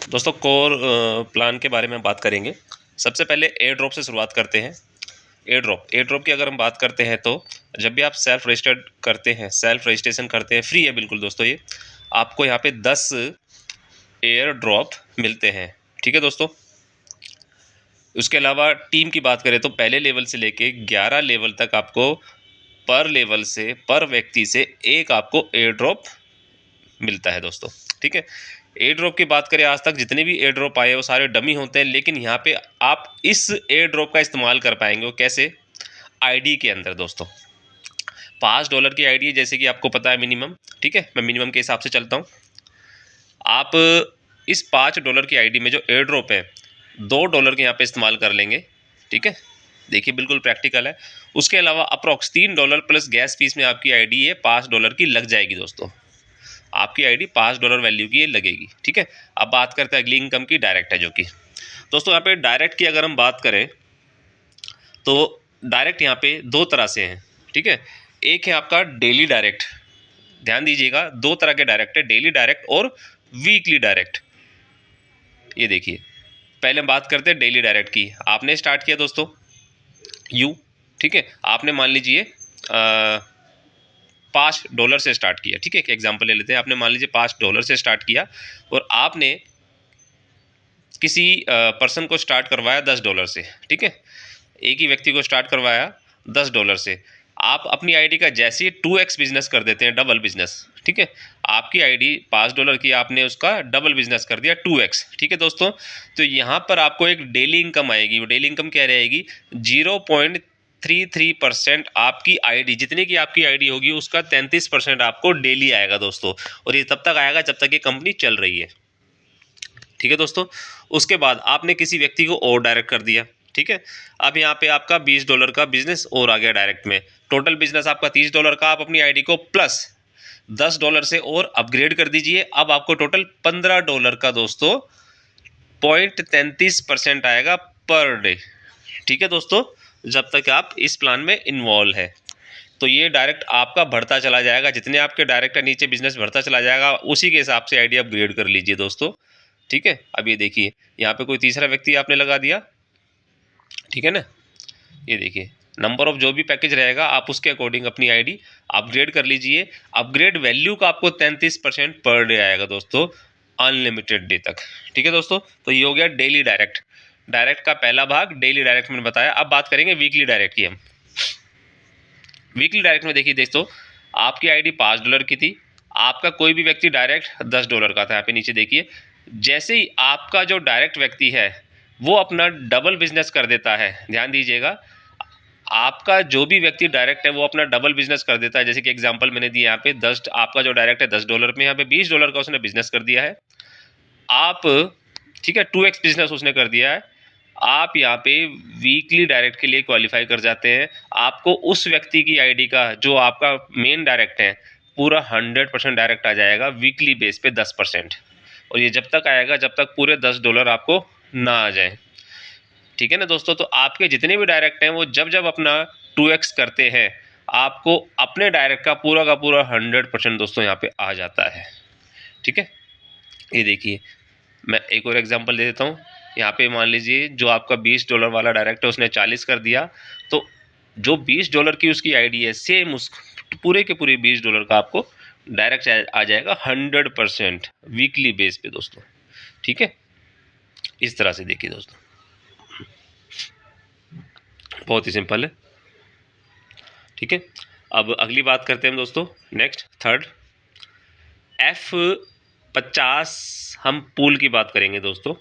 दोस्तों core plan के बारे में बात करेंगे। सबसे पहले एयर ड्रॉप से शुरुआत करते हैं। एयर ड्रॉप की अगर हम बात करते हैं तो जब भी आप सेल्फ रजिस्टर्ड करते हैं, सेल्फ रजिस्ट्रेशन करते हैं, फ्री है बिल्कुल दोस्तों। ये आपको यहाँ पे 10 एयर ड्रॉप मिलते हैं। ठीक है दोस्तों। उसके अलावा टीम की बात करें तो पहले लेवल से लेके 11 लेवल तक आपको पर लेवल से, पर व्यक्ति से एक आपको एयर ड्रॉप मिलता है दोस्तों। ठीक है। एयर ड्रॉप की बात करें, आज तक जितने भी एयर ड्रॉप आए वो सारे डमी होते हैं, लेकिन यहाँ पे आप इस एयर ड्रॉप का इस्तेमाल कर पाएंगे। वो कैसे? आईडी के अंदर दोस्तों। $5 की आईडी है, जैसे कि आपको पता है मिनिमम। ठीक है, मैं मिनिमम के हिसाब से चलता हूँ। आप इस $5 की आईडी में जो एयर ड्रॉप है, $2 के यहाँ पे इस्तेमाल कर लेंगे। ठीक है, देखिए बिल्कुल प्रैक्टिकल है। उसके अलावा अप्रॉक्स $3 प्लस गैस फीस में आपकी आईडी ये $5 की लग जाएगी दोस्तों। आपकी आईडी $5 वैल्यू की ये लगेगी। ठीक है। अब बात करते हैं अगली इनकम की, डायरेक्ट है जो कि दोस्तों यहाँ पे डायरेक्ट की अगर हम बात करें तो डायरेक्ट यहाँ पे दो तरह से हैं। ठीक है। एक है आपका डेली डायरेक्ट। ध्यान दीजिएगा, दो तरह के डायरेक्ट है, डेली डायरेक्ट और वीकली डायरेक्ट। ये देखिए, पहले हम बात करते हैं डेली डायरेक्ट की। आपने स्टार्ट किया दोस्तों यू। ठीक है, आपने मान लीजिए $5 से स्टार्ट किया। ठीक है, एक एग्जांपल ले लेते हैं। आपने मान लीजिए $5 से स्टार्ट किया और आपने किसी पर्सन को स्टार्ट करवाया $10 से। ठीक है, एक ही व्यक्ति को स्टार्ट करवाया $10 से। आप अपनी आईडी का जैसे ही 2x बिजनेस कर देते हैं, डबल बिजनेस। ठीक है, आपकी आईडी $5 की, आपने उसका डबल बिजनेस कर दिया 2x। ठीक है दोस्तों, तो यहाँ पर आपको एक डेली इनकम आएगी। वो डेली इनकम क्या रहेगी? 0.33% आपकी आईडी, जितनी की आपकी आईडी होगी उसका 33% आपको डेली आएगा दोस्तों। और ये तब तक आएगा जब तक ये कंपनी चल रही है। ठीक है दोस्तों। उसके बाद आपने किसी व्यक्ति को और डायरेक्ट कर दिया। ठीक है, अब यहाँ पे आपका $20 का बिजनेस और आ गया डायरेक्ट में। टोटल बिजनेस आपका $30 का। आप अपनी आईडी को प्लस $10 से और अपग्रेड कर दीजिए। अब आपको टोटल $15 का दोस्तों 0.33% आएगा पर डे। ठीक है दोस्तों, जब तक आप इस प्लान में इन्वॉल्व है। तो ये डायरेक्ट आपका बढ़ता चला जाएगा। जितने आपके डायरेक्ट नीचे बिजनेस बढ़ता चला जाएगा, उसी के हिसाब से आईडी अपग्रेड कर लीजिए दोस्तों। ठीक है। अब ये देखिए, यहाँ पे कोई तीसरा व्यक्ति आपने लगा दिया। ठीक है ना, ये देखिए नंबर ऑफ जो भी पैकेज रहेगा आप उसके अकॉर्डिंग अपनी आईडी अपग्रेड कर लीजिए। अपग्रेड वैल्यू का आपको 33% पर डे आएगा दोस्तों, अनलिमिटेड डे तक। ठीक है दोस्तों, तो ये हो गया डेली डायरेक्ट। डायरेक्ट का पहला भाग डेली डायरेक्ट मैंने बताया। अब बात करेंगे वीकली डायरेक्ट की हम। वीकली डायरेक्ट में देखिए दोस्तों, आपकी आईडी $5 की थी, आपका कोई भी व्यक्ति डायरेक्ट $10 का था। यहाँ पे नीचे देखिए, जैसे ही आपका जो डायरेक्ट व्यक्ति है वो अपना डबल बिजनेस कर देता है। ध्यान दीजिएगा, आपका जो भी व्यक्ति डायरेक्ट है वो अपना डबल बिजनेस कर देता है। जैसे कि एग्जांपल मैंने दिया, यहाँ पे 10, आपका जो डायरेक्ट है $10 में, यहाँ पे $20 का उसने बिजनेस कर दिया है। आप, ठीक है, 2x बिजनेस उसने कर दिया है। आप यहाँ पे वीकली डायरेक्ट के लिए क्वालिफाई कर जाते हैं। आपको उस व्यक्ति की आईडी का, जो आपका मेन डायरेक्ट है, पूरा 100% डायरेक्ट आ जाएगा वीकली बेस पे 10%। और ये जब तक आएगा जब तक पूरे $10 आपको ना आ जाए। ठीक है ना दोस्तों, तो आपके जितने भी डायरेक्ट हैं वो जब जब अपना 2x करते हैं, आपको अपने डायरेक्ट का पूरा 100% दोस्तों यहाँ पे आ जाता है। ठीक है, ये देखिए मैं एक और एग्जांपल दे देता हूँ। यहाँ पे मान लीजिए जो आपका $20 वाला डायरेक्ट है उसने 40 कर दिया, तो जो $20 की उसकी आईडी है, सेम उस पूरे के पूरे $20 का आपको डायरेक्ट आ जाएगा 100% वीकली बेस पे दोस्तों। ठीक है, इस तरह से देखिए दोस्तों, बहुत ही सिंपल है। ठीक है, अब अगली बात करते हैं हम दोस्तों। नेक्स्ट थर्ड F50 हम पूल की बात करेंगे दोस्तों।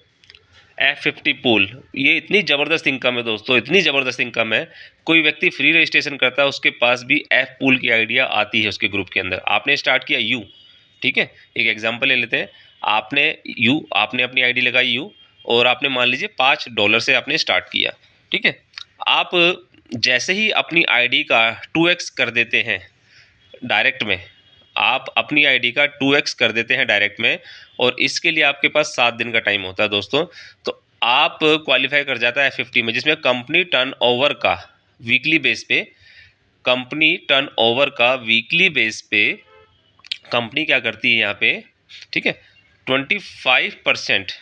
F50 पूल, ये इतनी ज़बरदस्त इनकम है दोस्तों, इतनी ज़बरदस्त इनकम है। कोई व्यक्ति फ्री रजिस्ट्रेशन करता है, उसके पास भी F पूल की आइडिया आती है उसके ग्रुप के अंदर। आपने स्टार्ट किया यू। ठीक है, एक एग्जांपल ले लेते हैं। आपने अपनी आईडी लगाई यू और आपने मान लीजिए $5 से आपने स्टार्ट किया। ठीक है, आप जैसे ही अपनी आईडी का 2x कर देते हैं डायरेक्ट में, आप अपनी आईडी का 2x कर देते हैं डायरेक्ट में, और इसके लिए आपके पास 7 दिन का टाइम होता है दोस्तों। तो आप क्वालिफाई कर जाता है F50 में, जिसमें कंपनी टर्नओवर का वीकली बेस पे, कंपनी टर्नओवर का वीकली बेस पे कंपनी क्या करती है यहाँ पे, ठीक है, 25%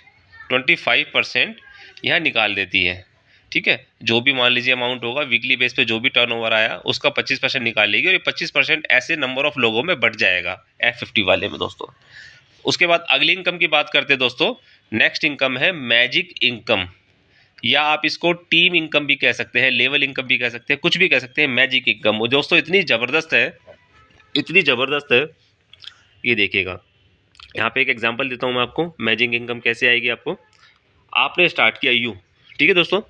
25% यहाँ निकाल देती है। ठीक है, जो भी मान लीजिए अमाउंट होगा वीकली बेस पे जो भी टर्नओवर आया उसका 25% निकाल लेगी और ये 25% ऐसे नंबर ऑफ लोगों में बढ़ जाएगा F50 वाले में दोस्तों। उसके बाद अगली इनकम की बात करते हैं दोस्तों। नेक्स्ट इनकम है मैजिक इनकम, या आप इसको टीम इनकम भी कह सकते हैं, लेवल इनकम भी कह सकते हैं, कुछ भी कह सकते हैं। मैजिक इनकम वो दोस्तों इतनी ज़बरदस्त है, इतनी ज़बरदस्त है, ये देखिएगा। यहाँ पे एक एग्जांपल देता हूँ मैं आपको, मैजिक इनकम कैसे आएगी आपको। आपने स्टार्ट किया यूँ, ठीक है दोस्तों,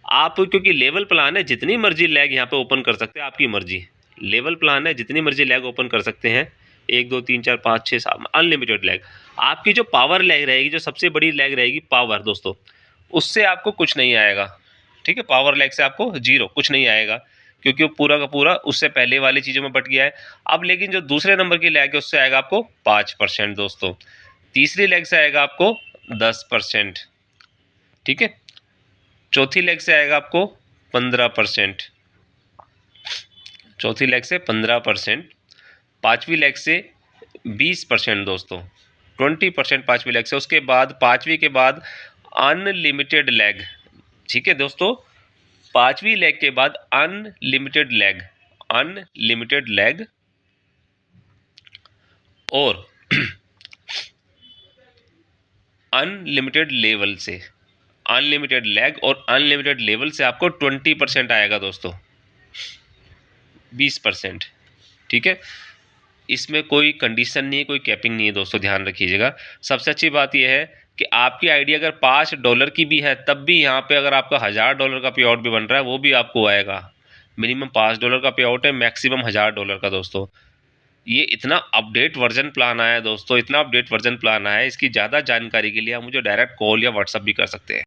आप क्योंकि लेवल प्लान है जितनी मर्जी लैग यहाँ पे ओपन कर सकते हैं, आपकी मर्जी। लेवल प्लान है जितनी मर्जी लैग ओपन कर सकते हैं, 1 2 3 4 5 6 7 अनलिमिटेड लैग। आपकी जो पावर लैग रहेगी, जो सबसे बड़ी लैग रहेगी पावर दोस्तों, उससे आपको कुछ नहीं आएगा। ठीक है, पावर लैग से आपको जीरो कुछ नहीं आएगा, क्योंकि वो पूरा का पूरा उससे पहले वाली चीज़ों में बट गया है। अब लेकिन जो दूसरे नंबर की लैग है उससे आएगा आपको 5% दोस्तों, तीसरी लैग से आएगा आपको 10%, ठीक है, चौथी लेग से आएगा आपको 15%, चौथी लेग से 15%, पांचवी लेग से 20% दोस्तों, 20% पांचवी लेग से। उसके बाद पांचवी के बाद अनलिमिटेड लेग, ठीक है दोस्तों, पांचवी लेग के बाद अनलिमिटेड लेग, अनलिमिटेड लेग और अनलिमिटेड लेवल से, अनलिमिटेड लैग और अनलिमिटेड लेवल से आपको 20% आएगा दोस्तों, 20%। ठीक है, इसमें कोई कंडीशन नहीं है, कोई कैपिंग नहीं है दोस्तों, ध्यान रखिएगा। सबसे अच्छी बात यह है कि आपकी आईडी अगर $5 की भी है तब भी यहाँ पे अगर आपका $1000 का पे आउट भी बन रहा है वो भी आपको आएगा। मिनिमम $5 का पे आउट है, मैक्सिमम $1000 का दोस्तों। ये इतना अपडेट वर्जन प्लान आया है दोस्तों, इतना अपडेट वर्जन प्लान आया है। इसकी ज़्यादा जानकारी के लिए आप मुझे डायरेक्ट कॉल या व्हाट्सअप भी कर सकते हैं।